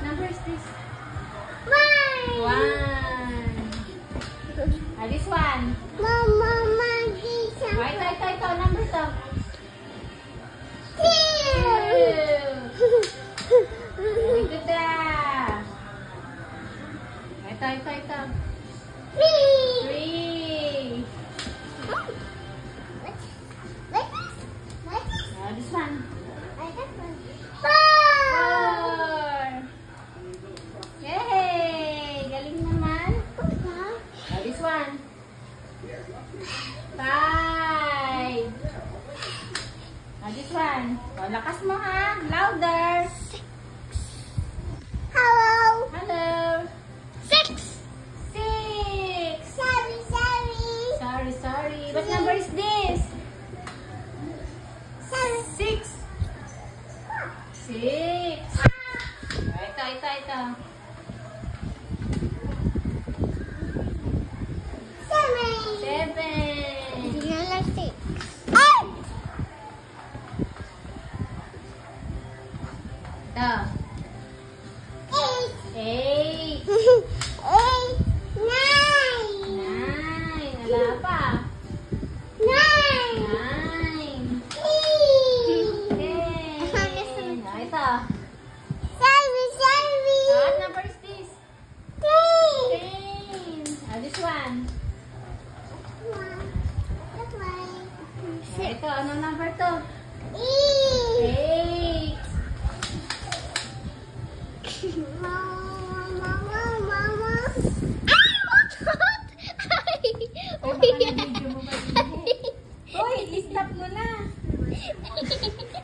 number is this? One. 1. This one. Mama, this one. Ito. Number to. 2. Very good na. Ito. 3. This one. 4. Yay! Galing naman. This one. 5. This one. Lakas mo ha. Louder. Hello. 6. 6. Sorry. What number is this? 6. 6. Ito. 7. Ito.